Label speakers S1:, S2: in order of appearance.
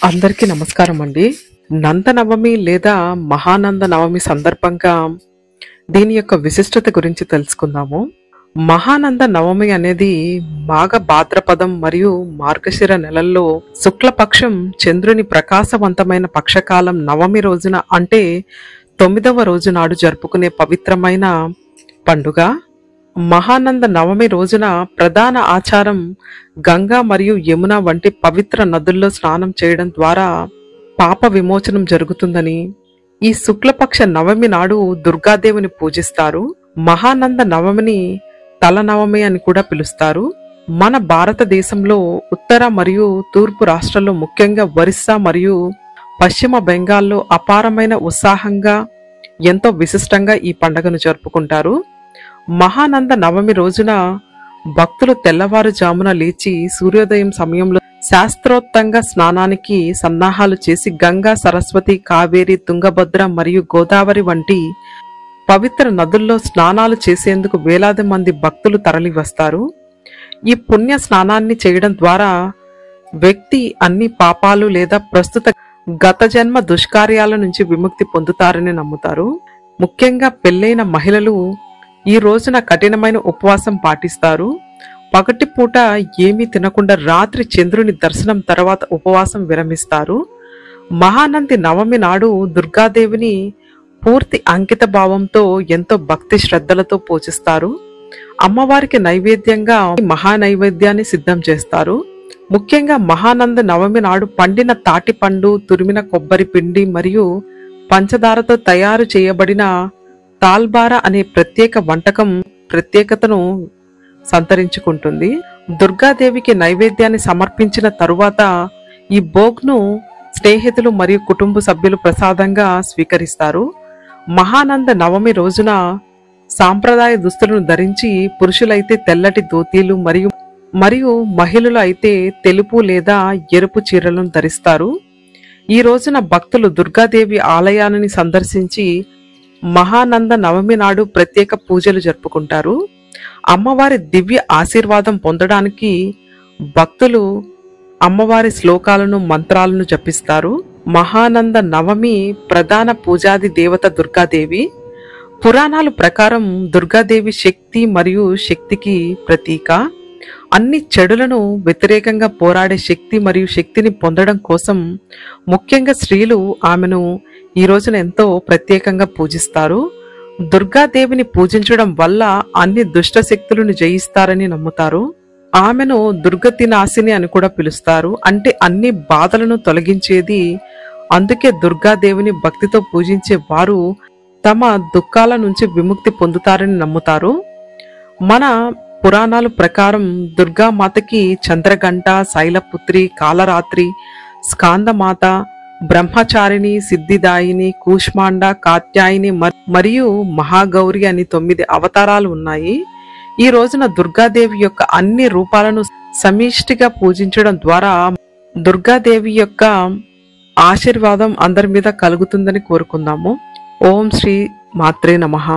S1: అందరికీ నమస్కారం అండి. నందనవమి లేదా మహానంద నవమి సందర్భంగా దీని యొక్క విశిష్టత గురించి తెలుసుకుందాము. మహానంద నవమి అనేది మాఘ భాద్రపదం మరియు మార్గశిర నెలల్లో శుక్లపక్షం చంద్రుని ప్రకాశవంతమైన పక్షకాలం నవమి రోజున అంటే 9వ రోజు నాడు జరుపుకునే పవిత్రమైన పండుగ. మహానంద నవమి రోజున ప్రధాన ఆచారం గంగా మరియు యమున వంటి పవిత్ర నదుల్లో స్నానం చేయడం ద్వారా పాప విమోచనం జరుగుతుందని, ఈ శుక్లపక్ష నవమి నాడు దుర్గాదేవిని పూజిస్తారు. మహానంద నవమిని తలనవమి అని కూడా పిలుస్తారు. మన భారతదేశంలో ఉత్తర మరియు తూర్పు రాష్ట్రాల్లో ముఖ్యంగా ఒరిస్సా మరియు పశ్చిమ బెంగాల్లో అపారమైన ఉత్సాహంగా ఎంతో విశిష్టంగా ఈ పండుగను జరుపుకుంటారు. మహానంద నవమి రోజున భక్తులు తెల్లవారుజామున లేచి సూర్యోదయం సమయంలో శాస్త్రోక్తంగా స్నానానికి సన్నాహాలు చేసి గంగా, సరస్వతి, కావేరి, తుంగభద్ర మరియు గోదావరి వంటి పవిత్ర నదుల్లో స్నానాలు చేసేందుకు వేలాది మంది భక్తులు తరలి వస్తారు. ఈ పుణ్య స్నానాన్ని చేయడం ద్వారా వ్యక్తి అన్ని పాపాలు లేదా ప్రస్తుత గత జన్మ దుష్కార్యాల నుంచి విముక్తి పొందుతారని నమ్ముతారు. ముఖ్యంగా పెళ్లైన మహిళలు ఈ రోజున కఠినమైన ఉపవాసం పాటిస్తారు. పగటిపూట ఏమీ తినకుండా రాత్రి చంద్రుని దర్శనం తర్వాత ఉపవాసం విరమిస్తారు. మహానంది నవమి నాడు దుర్గాదేవిని పూర్తి అంకిత భావంతో ఎంతో భక్తి శ్రద్ధలతో పూజిస్తారు. అమ్మవారికి నైవేద్యంగా మహానైవేద్యాన్ని సిద్ధం చేస్తారు. ముఖ్యంగా మహానంద నవమి నాడు పండిన తాటి పండు, తురిమిన కొబ్బరి పిండి మరియు పంచదారతో తయారు చేయబడిన తాల్బారా అనే ప్రత్యేక వంటకం ప్రత్యేకతను సంతరించుకుంటుంది. దుర్గాదేవికి నైవేద్యాన్ని సమర్పించిన తరువాత ఈ భోగ్ను స్నేహితులు మరియు కుటుంబ సభ్యులు ప్రసాదంగా స్వీకరిస్తారు. మహానంద నవమి రోజున సాంప్రదాయ దుస్తులను ధరించి పురుషులైతే తెల్లటి ధోతీలు మరియు మహిళలు అయితే తెలుపు లేదా ఎరుపు చీరలను ధరిస్తారు. ఈ రోజున భక్తులు దుర్గాదేవి ఆలయాన్ని సందర్శించి మహానంద నవమి నాడు ప్రత్యేక పూజలు జరుపుకుంటారు. అమ్మవారి దివ్య ఆశీర్వాదం పొందడానికి భక్తులు అమ్మవారి శ్లోకాలను, మంత్రాలను జపిస్తారు. మహానంద నవమి ప్రధాన పూజాది దేవత దుర్గాదేవి. పురాణాల ప్రకారం దుర్గాదేవి శక్తి మరియు శక్తికి ప్రతీక. అన్ని చెడులను వ్యతిరేకంగా పోరాడే శక్తి మరియు శక్తిని పొందడం కోసం ముఖ్యంగా స్త్రీలు ఆమెను ఈ రోజున ఎంతో ప్రత్యేకంగా పూజిస్తారు. దుర్గాదేవిని పూజించడం వల్ల అన్ని దుష్ట శక్తులను జయిస్తారని నమ్ముతారు. ఆమెను దుర్గతి నాశిని అని కూడా పిలుస్తారు, అంటే అన్ని బాధలను తొలగించేది. అందుకే దుర్గాదేవిని భక్తితో పూజించే వారు తమ దుఃఖాల నుంచి విముక్తి పొందుతారని నమ్ముతారు. మన పురాణాల ప్రకారం దుర్గామాతకి చంద్రగంట, శైలపుత్రి, కాలరాత్రి, స్కాందమాత, బ్రహ్మచారిణి, సిద్ధిదాయిని, కూష్మాండ, కాత్యాయిని మరియు మహాగౌరి అని 9 అవతారాలు ఉన్నాయి. ఈ రోజున దుర్గాదేవి యొక్క అన్ని రూపాలను సమిష్టిగా పూజించడం ద్వారా దుర్గాదేవి యొక్క ఆశీర్వాదం అందరి మీద కలుగుతుందని కోరుకుందాము. ఓం శ్రీ మాత్రే నమః.